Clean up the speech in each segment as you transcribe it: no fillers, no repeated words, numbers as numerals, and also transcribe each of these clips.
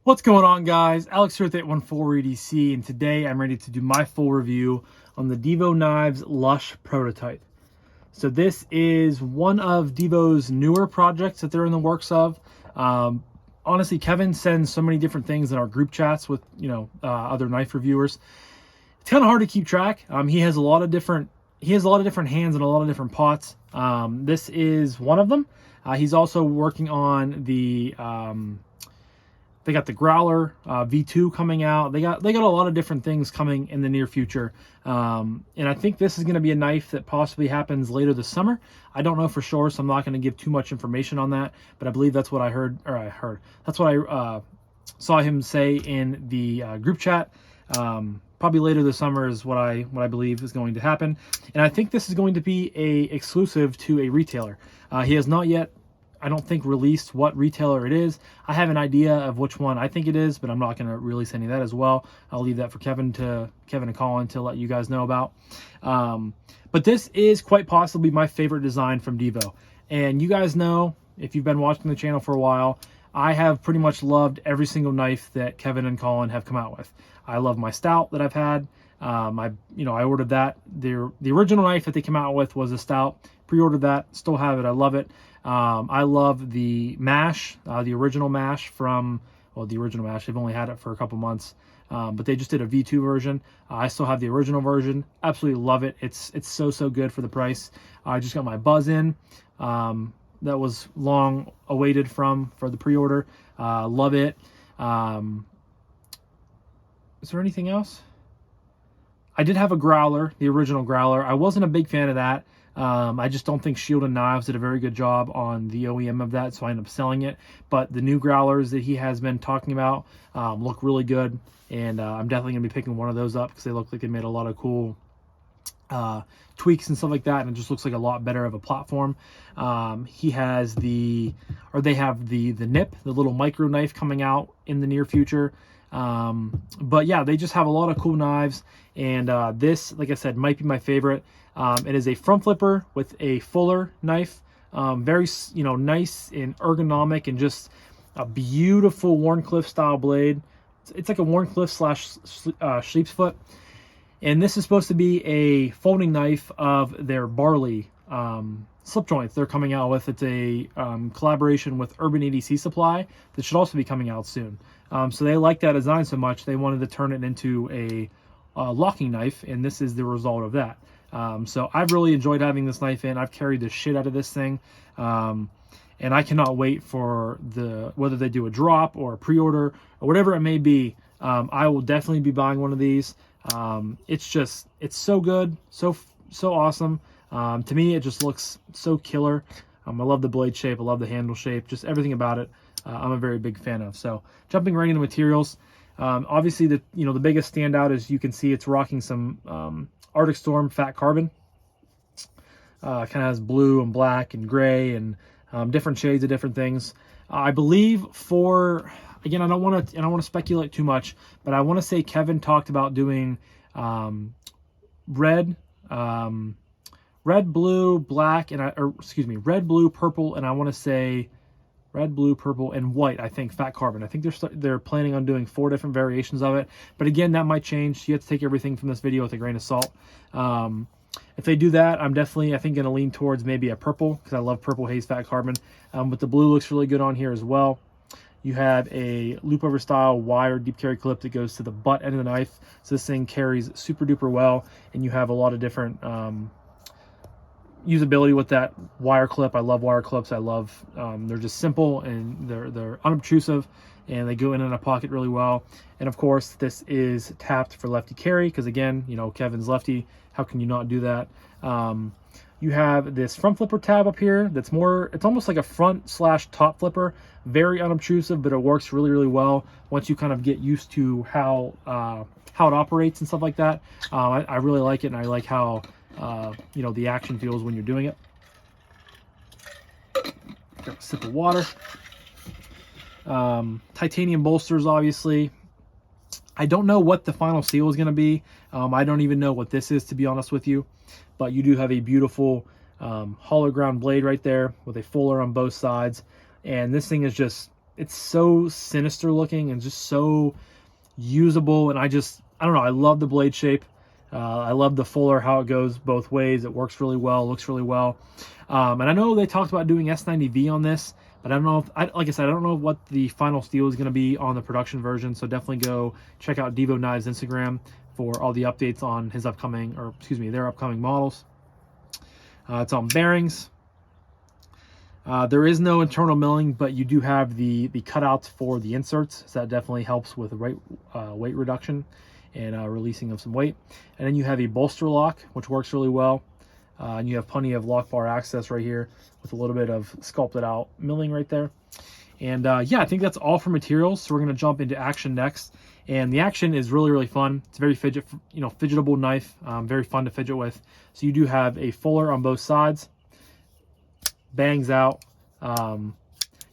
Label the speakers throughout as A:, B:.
A: What's going on, guys? Alex here with 814 EDC, and today I'm ready to do my full review on the Divo Knives Lush prototype. So this is one of Divo's newer projects that they're in the works of. Honestly, Kevin sends so many different things in our group chats with other knife reviewers. It's kind of hard to keep track. He has a lot of different hands and a lot of different pots. This is one of them. He's also working on the they got the Growler V2 coming out. They got a lot of different things coming in the near future. And I think this is going to be a knife that possibly happens later this summer. I don't know for sure, so I'm not going to give too much information on that. But I believe that's what I heard. That's what I saw him say in the group chat. Probably later this summer is what I believe is going to happen. And I think this is going to be a exclusive to a retailer. He has not yet, I don't think, released what retailer it is. I have an idea of which one I think it is, but I'm not going to release any of that as well. I'll leave that for Kevin and Colin to let you guys know about. But this is quite possibly my favorite design from Divo. And you guys know, if you've been watching the channel for a while, I have pretty much loved every single knife that Kevin and Colin have come out with. I love my stout that I've had. I ordered that. The original knife that they came out with was a stout. Pre-ordered that, still have it. I love it. I love the mash, the original mash from, well, the original mash. They've only had it for a couple months, but they just did a V2 version. I still have the original version. Absolutely love it. It's so good for the price. I just got my buzz in. That was long awaited for the pre-order. Love it. Is there anything else? I did have a Growler, the original Growler. I wasn't a big fan of that. I just don't think Shield & Knives did a very good job on the OEM of that, so I ended up selling it. But the new Growlers that he has been talking about look really good, and I'm definitely going to be picking one of those up because they look like they made a lot of cool tweaks and stuff like that, and it just looks like a lot better of a platform. They have the nip, the little micro knife, coming out in the near future. But yeah, they just have a lot of cool knives, and this, like I said, might be my favorite. It is a front flipper with a fuller knife, very nice and ergonomic, and just a beautiful Wharncliffe style blade. It's like a Wharncliffe / sheep's foot, and this is supposed to be a folding knife of their barley slip joints they're coming out with. It's a collaboration with Urban EDC Supply that should also be coming out soon. So they like that design so much, they wanted to turn it into a locking knife, and this is the result of that. So I've really enjoyed having this knife in. I've carried the shit out of this thing, and I cannot wait for whether they do a drop or a pre-order or whatever it may be. I will definitely be buying one of these. It's so good, so awesome. To me, it just looks so killer. I love the blade shape. I love the handle shape. Just everything about it, I'm a very big fan of. So jumping right into materials, obviously the biggest standout is you can see it's rocking some Arctic Storm fat carbon. Kind of has blue and black and gray and different shades of different things. I believe again, I don't want to speculate too much, but I want to say Kevin talked about doing red, blue, black, and red, blue, purple, and I want to say red, blue, purple, and white. I think fat carbon. I think they're planning on doing 4 different variations of it, but again, that might change. You have to take everything from this video with a grain of salt. If they do that, I'm definitely, I think, going to lean towards maybe a purple, because I love purple haze fat carbon. But the blue looks really good on here as well. You have a loop over style wire deep carry clip that goes to the butt end of the knife, so this thing carries super duper well, and you have a lot of different usability with that wire clip. I love wire clips. I love they're just simple, and they're unobtrusive, and they go in a pocket really well. And of course, this is tapped for lefty carry, because again, Kevin's lefty. How can you not do that? You have this front flipper tab up here that's it's almost like a front / top flipper. Very unobtrusive, but it works really, really well once you kind of get used to how it operates and stuff like that. I really like it, and I like how the action feels when you're doing it. Got a sip of water. Titanium bolsters, obviously. I don't know what the final seal is going to be. I don't even know what this is, to be honest with you. But you do have a beautiful hollow ground blade right there with a fuller on both sides. And this thing is just it's so sinister looking and just so usable. And I don't know, I love the blade shape. I love the fuller, how it goes both ways. It works really well, looks really well. And I know they talked about doing S90V on this, but I don't know if, like I said, I don't know what the final steel is going to be on the production version. So definitely go check out Divo Knives Instagram for all the updates on his upcoming, or excuse me, their upcoming models. It's on bearings. There is no internal milling, but you do have the cutouts for the inserts, so that definitely helps with weight reduction and releasing of some weight. And then you have a bolster lock, which works really well. And you have plenty of lock bar access right here with a little bit of sculpted out milling right there. And yeah, I think that's all for materials. So we're going to jump into action next. And the action is really, really fun. It's a very fidgetable knife, very fun to fidget with. So you do have a fuller on both sides, bangs out.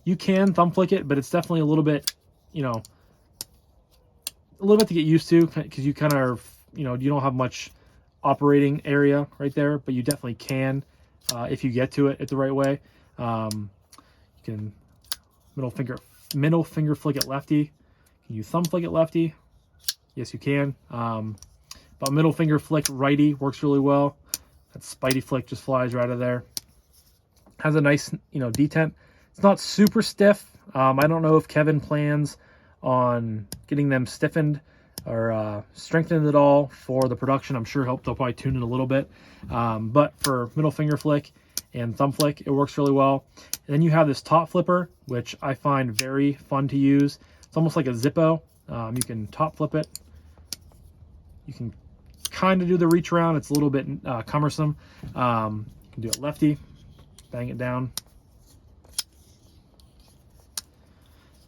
A: You can thumb flick it, but it's definitely a little bit, a little bit to get used to, because you kind of, you don't have much operating area right there, but you definitely can if you get to it the right way. You can middle finger flick it lefty. Can you thumb flick it lefty? Yes, you can. But middle finger flick righty works really well. That Spidey flick just flies right out of there. Has a nice, detent. It's not super stiff. I don't know if Kevin plans on getting them stiffened or strengthened at all for the production. I'm sure they'll probably tune it a little bit. But for middle finger flick and thumb flick, it works really well. And then you have this top flipper, which I find very fun to use. It's almost like a Zippo. You can top flip it. You can kind of do the reach around. It's a little bit cumbersome. You can do it lefty, bang it down.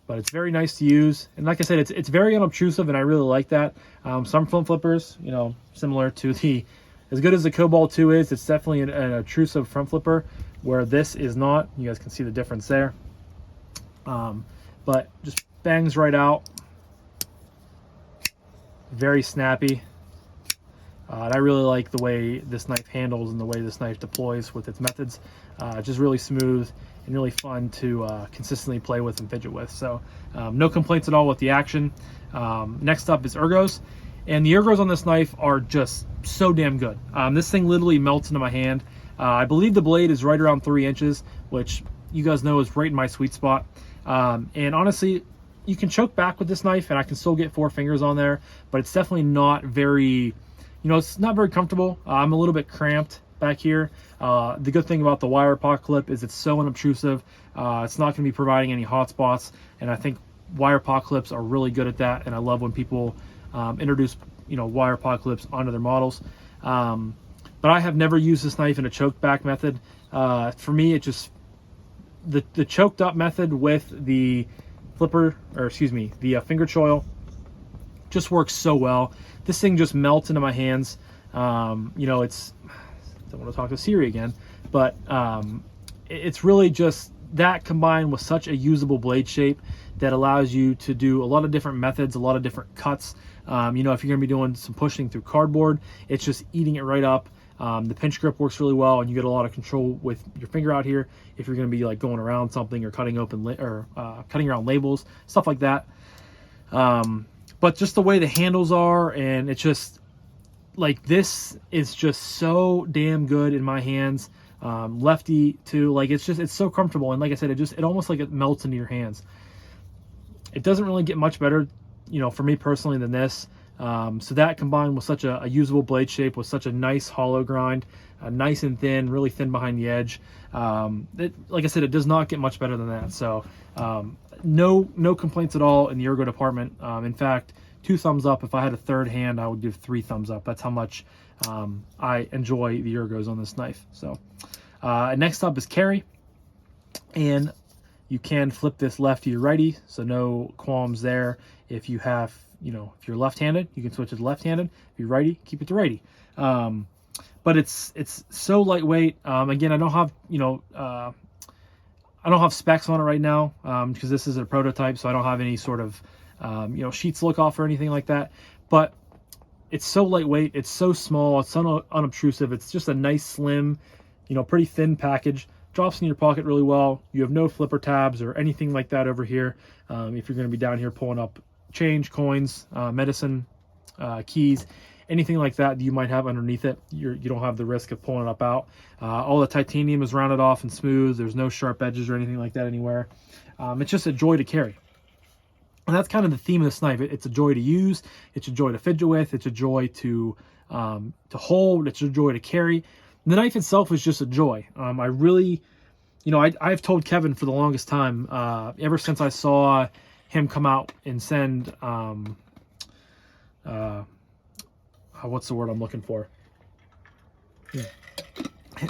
A: But it's very nice to use. And like I said, it's very unobtrusive, and I really like that. Some front flippers, similar to as good as the Cobalt 2 is, it's definitely an obtrusive front flipper, where this is not. You guys can see the difference there. But just bangs right out. Very snappy. And I really like the way this knife handles and the way this knife deploys with its methods. Just really smooth and really fun to consistently play with and fidget with. So no complaints at all with the action. Next up is ergos. And the ergos on this knife are just so damn good. This thing literally melts into my hand. I believe the blade is right around 3 inches, which you guys know is right in my sweet spot. And honestly, you can choke back with this knife and I can still get 4 fingers on there, but it's definitely not very, it's not very comfortable. I'm a little bit cramped back here. The good thing about the wire pocket clip is it's so unobtrusive. It's not going to be providing any hot spots, and I think wire pocket clips are really good at that, and I love when people introduce wire pocket clips onto their models. But I have never used this knife in a choke back method. For me, it just the choked up method with the flipper, or excuse me, the finger choil just works so well. This thing just melts into my hands. It's, don't want to talk to Siri again, but it's really just that combined with such a usable blade shape that allows you to do a lot of different methods, a lot of different cuts. If you're going to be doing some pushing through cardboard, it's just eating it right up. The pinch grip works really well, and you get a lot of control with your finger out here if you're going to be like going around something or cutting open cutting around labels, stuff like that. But just the way the handles are, and it's just like, this is just so damn good in my hands. Lefty too, like it's so comfortable, and like I said, it almost like it melts into your hands. It doesn't really get much better, for me personally, than this. So that combined with such a usable blade shape, with such a nice hollow grind, nice and thin, really thin behind the edge. Like I said, it does not get much better than that. So no complaints at all in the ergo department. In fact, 2 thumbs up. If I had a third hand, I would give 3 thumbs up. That's how much I enjoy the ergos on this knife. So next up is carry, and you can flip this lefty or righty, so no qualms there. If you have, if you're left-handed, you can switch it to left-handed. If you're righty, keep it to righty. But it's so lightweight. Again, I don't have, I don't have specs on it right now because this is a prototype, so I don't have any sort of, sheets look off or anything like that. But it's so lightweight. It's so small. It's so unobtrusive. It's just a nice, slim, pretty thin package. drops in your pocket really well. You have no flipper tabs or anything like that over here. If you're going to be down here pulling up change, coins, medicine, keys, anything like that you might have underneath it, you don't have the risk of pulling it up out. All the titanium is rounded off and smooth. There's no sharp edges or anything like that anywhere. It's just a joy to carry. And that's kind of the theme of this knife. It's a joy to use. It's a joy to fidget with. It's a joy to hold. It's a joy to carry. The knife itself is just a joy. I really, I've told Kevin for the longest time, ever since I saw him come out and send, what's the word I'm looking for?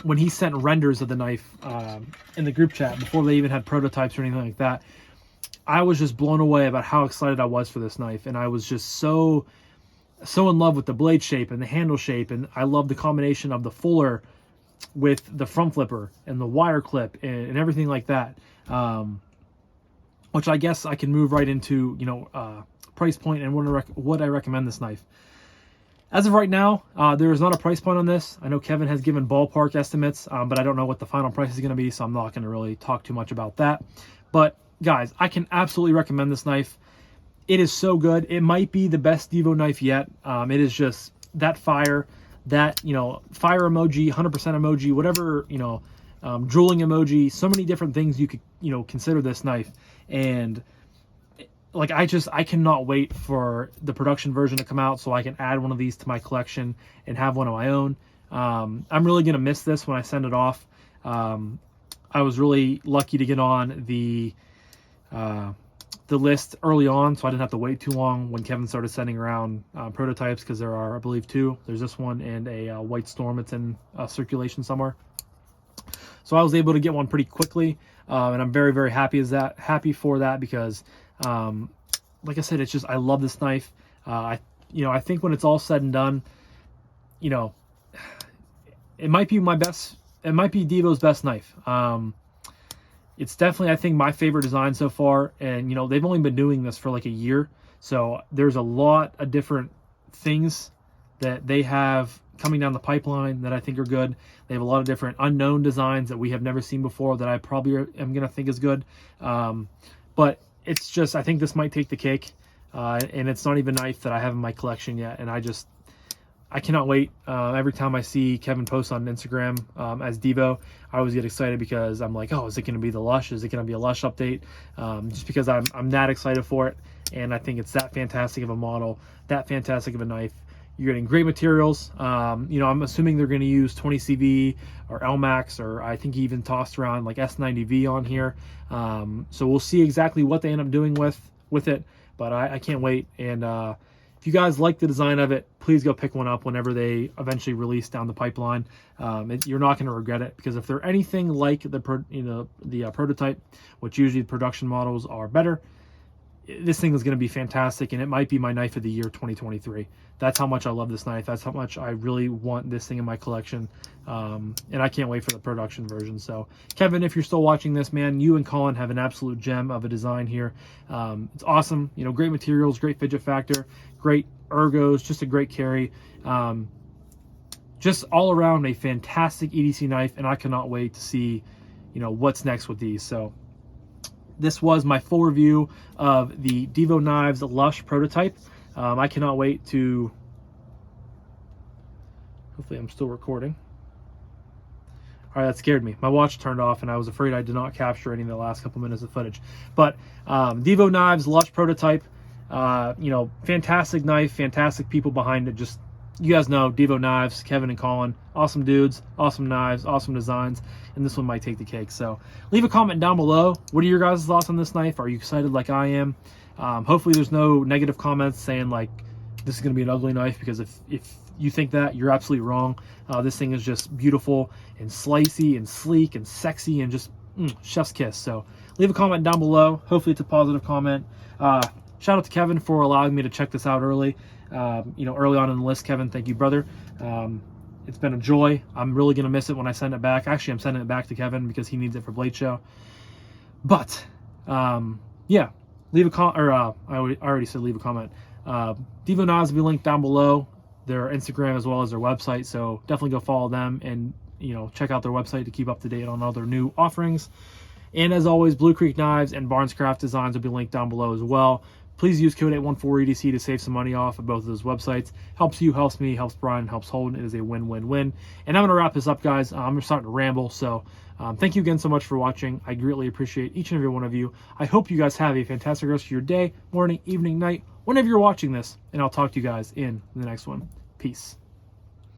A: When he sent renders of the knife in the group chat before they even had prototypes or anything like that, I was just blown away about how excited I was for this knife. And I was just so in love with the blade shape and the handle shape. And I love the combination of the fuller with the front flipper and the wire clip and everything like that. Which I guess I can move right into, price point and what I recommend this knife. As of right now, there is not a price point on this. I know Kevin has given ballpark estimates, but I don't know what the final price is going to be, so I'm not going to really talk too much about that. But guys, I can absolutely recommend this knife. It is so good. It might be the best Divo knife yet. It is just that fire, that, fire emoji, 100% emoji, whatever, drooling emoji, so many different things you could, consider this knife. And like, I cannot wait for the production version to come out so I can add one of these to my collection and have one of my own. I'm really going to miss this when I send it off. I was really lucky to get on the list early on, so I didn't have to wait too long when Kevin started sending around prototypes, because there are, I believe, 2. There's this one and a White Storm. It's in circulation somewhere. So I was able to get one pretty quickly, and I'm very, very happy for that, because like I said, it's just, I love this knife. I think when it's all said and done, it might be Divo's best knife. It's definitely, I think, my favorite design so far. And, they've only been doing this for like a year. So there's a lot of different things that they have coming down the pipeline that I think are good. They have a lot of different unknown designs that we have never seen before that I probably am going to think is good. But it's just, I think this might take the cake. And it's not even a knife that I have in my collection yet. And I cannot wait. Every time I see Kevin post on Instagram as Divo, I always get excited, because I'm like, oh, is it going to be the Lush? Is it going to be a Lush update? Just because I'm that excited for it. And I think it's that fantastic of a model, that fantastic of a knife. You're getting great materials. I'm assuming they're going to use 20CV or LMAX, or I think he even tossed around like S90V on here. So we'll see exactly what they end up doing with it. But I can't wait. And if you guys like the design of it, please go pick one up whenever they eventually release down the pipeline. You're not going to regret it, because if they're anything like the prototype, which usually the production models are better, this thing is going to be fantastic, and it might be my knife of the year 2023. That's how much I love this knife. That's how much I really want this thing in my collection. And I can't wait for the production version. So Kevin, if you're still watching this, man, you and Colin have an absolute gem of a design here. It's awesome. Great materials, great fidget factor, great ergos, just a great carry. Just all around a fantastic EDC knife, and I cannot wait to see, what's next with these. So this was my full review of the Divo Knives Lush prototype. I cannot wait to, hopefully I'm still recording. All right, that scared me. My watch turned off, and I was afraid I did not capture any of the last couple minutes of footage. But Divo Knives Lush prototype, fantastic knife, fantastic people behind it. Just, you guys know Divo Knives, Kevin and Colin, awesome dudes, awesome knives, awesome designs, and this one might take the cake. So leave a comment down below. What are your guys' thoughts on this knife? Are you excited like I am? Hopefully there's no negative comments saying like this is going to be an ugly knife, because if you think that, you're absolutely wrong. This thing is just beautiful and slicey and sleek and sexy and just chef's kiss. So leave a comment down below. Hopefully it's a positive comment. Shout out to Kevin for allowing me to check this out early. Early on in the list, Kevin, thank you, brother. It's been a joy. I'm really going to miss it when I send it back. Actually, I'm sending it back to Kevin because he needs it for Blade Show. But, yeah, leave a comment, or I already said leave a comment. Divo Knives will be linked down below, their Instagram as well as their website, so definitely go follow them and check out their website to keep up to date on other new offerings. And as always, Blue Creek Knives and Barnescraft Designs will be linked down below as well. Please use code 814EDC to save some money off of both of those websites. Helps you, helps me, helps Brian, helps Holden. It is a win-win-win. And I'm going to wrap this up, guys. I'm starting to ramble, so thank you again so much for watching. I greatly appreciate each and every one of you. I hope you guys have a fantastic rest of your day, morning, evening, night, whenever you're watching this. And I'll talk to you guys in the next one. Peace.